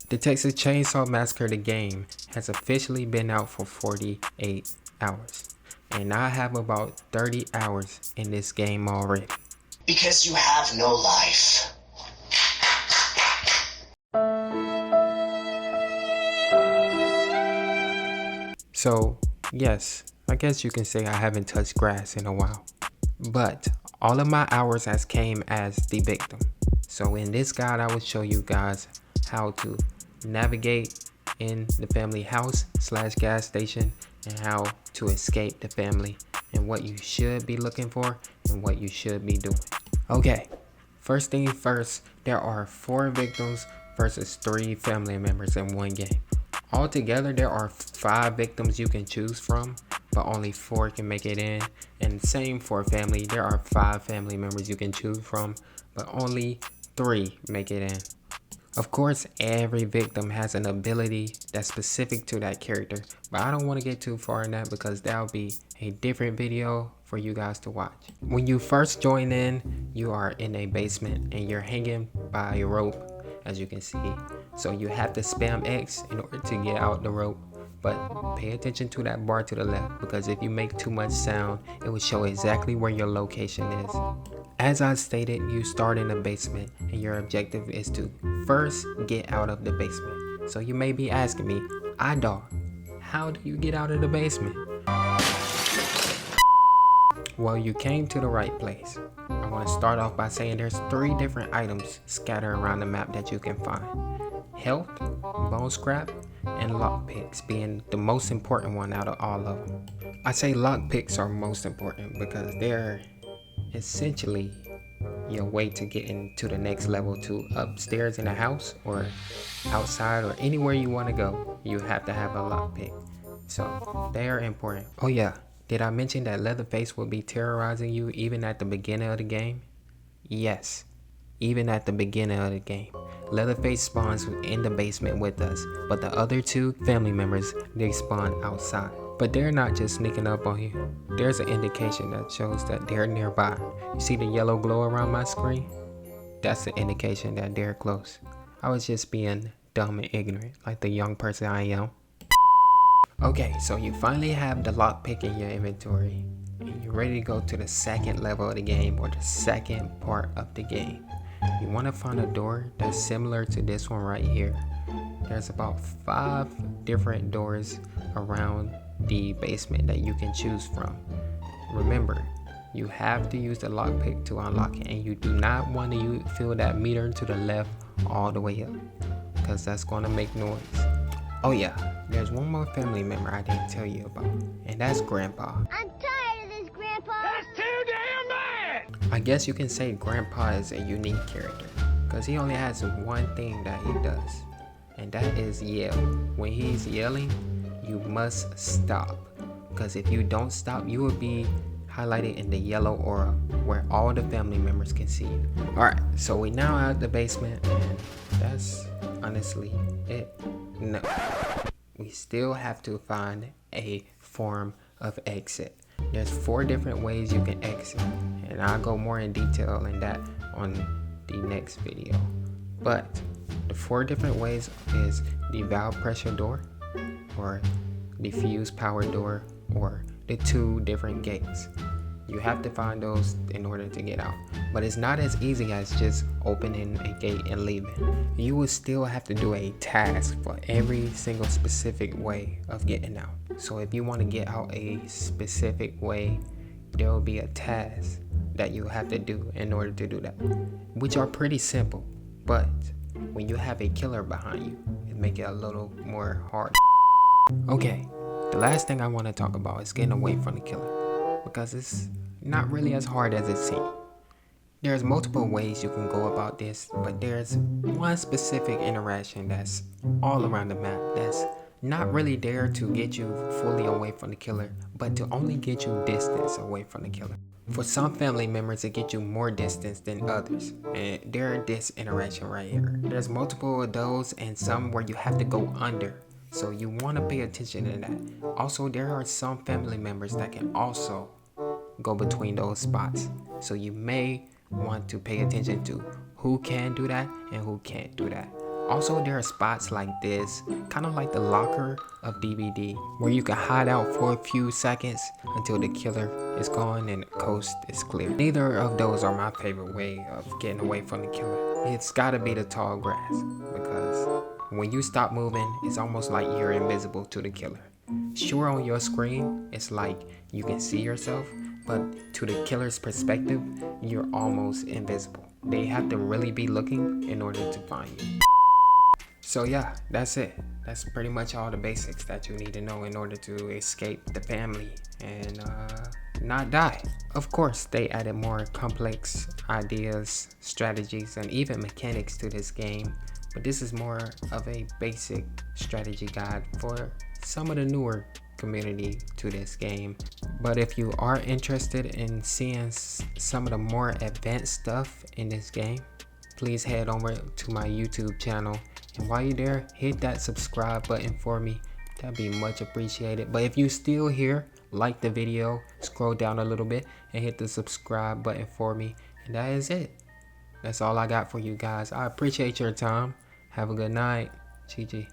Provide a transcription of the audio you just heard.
The Texas Chainsaw Massacre, the game, has officially been out for 48 hours. And I have about 30 hours in this game already. Because you have no life. So, yes, I guess you can say I haven't touched grass in a while. But all of my hours has came as the victim. So in this guide, I will show you guys how to navigate in the family house / gas station and how to escape the family and what you should be looking for and what you should be doing. Okay, first thing first, there are 4 victims versus 3 family members in one game. Altogether, there are 5 victims you can choose from, but only 4 can make it in. And same for family, there are 5 family members you can choose from, but only 3 make it in. Of course, every victim has an ability that's specific to that character, but I don't want to get too far in that because that'll be a different video for you guys to watch. When you first join in, you are in a basement and you're hanging by a rope, as you can see. So you have to spam X in order to get out the rope, but pay attention to that bar to the left because if you make too much sound, it will show exactly where your location is. As I stated, you start in the basement and your objective is to first get out of the basement. So you may be asking me, IDawg, how do you get out of the basement? Well, you came to the right place. I want to start off by saying there's 3 different items scattered around the map that you can find. Health, bone scrap, and lockpicks being the most important one out of all of them. I say lockpicks are most important because they're essentially your way to get into the next level, to upstairs in the house or outside or anywhere you want to go. You have to have a lockpick. So they are important. Oh yeah, did I mention that Leatherface will be terrorizing you even at the beginning of the game? Yes, even at the beginning of the game. Leatherface spawns in the basement with us, but the other 2 family members, they spawn outside. But they're not just sneaking up on you. There's an indication that shows that they're nearby. You see the yellow glow around my screen? That's the indication that they're close. I was just being dumb and ignorant, like the young person I am. Okay, so you finally have the lockpick in your inventory, and you're ready to go to the second level of the game, or the second part of the game. You want to find a door that's similar to this one right here. There's about 5 different doors around the basement that you can choose from. Remember, you have to use the lockpick to unlock it, and you do not want to fill that meter to the left all the way up because that's going to make noise. Oh yeah, there's one more family member I didn't tell you about, and that's Grandpa. I'm tired of this, Grandpa. That's too damn bad! I guess you can say Grandpa is a unique character because he only has one thing that he does, and that is yell. When he's yelling, you must stop, because if you don't stop, you will be highlighted in the yellow aura where all the family members can see you. Alright, so we now out the basement, and that's honestly it. No, we still have to find a form of exit. There's 4 different ways you can exit, and I'll go more in detail in that on the next video. But the 4 different ways is the valve pressure door, or the fuse power door, or the 2 different gates. You have to find those in order to get out, but it's not as easy as just opening a gate and leaving. You will still have to do a task for every single specific way of getting out. So if you want to get out a specific way, there will be a task that you have to do in order to do that, which are pretty simple, but when you have a killer behind you, it makes it a little more hard. Okay, the last thing I want to talk about is getting away from the killer, because it's not really as hard as it seems. There's multiple ways you can go about this, but there's one specific interaction that's all around the map that's not really there to get you fully away from the killer, but to only get you distance away from the killer. For some family members, it gets you more distance than others, and there this interaction right here. There's multiple of those, and some where you have to go under. So you want to pay attention to that. Also, there are some family members that can also go between those spots. So you may want to pay attention to who can do that and who can't do that. Also, there are spots like this, kind of like the locker of DVD, where you can hide out for a few seconds until the killer is gone and the coast is clear. Neither of those are my favorite way of getting away from the killer. It's gotta be the tall grass, because when you stop moving, it's almost like you're invisible to the killer. Sure, on your screen, it's like you can see yourself, but to the killer's perspective, you're almost invisible. They have to really be looking in order to find you. So yeah, that's it. That's pretty much all the basics that you need to know in order to escape the family and not die. Of course, they added more complex ideas, strategies, and even mechanics to this game, but this is more of a basic strategy guide for some of the newer community to this game. But if you are interested in seeing some of the more advanced stuff in this game, please head over to my YouTube channel, and while you're there, hit that subscribe button for me. That'd be much appreciated. But if you still here, like the video, scroll down a little bit and hit the subscribe button for me, and that is it. That's all I got for you guys. I appreciate your time. Have a good night. GG.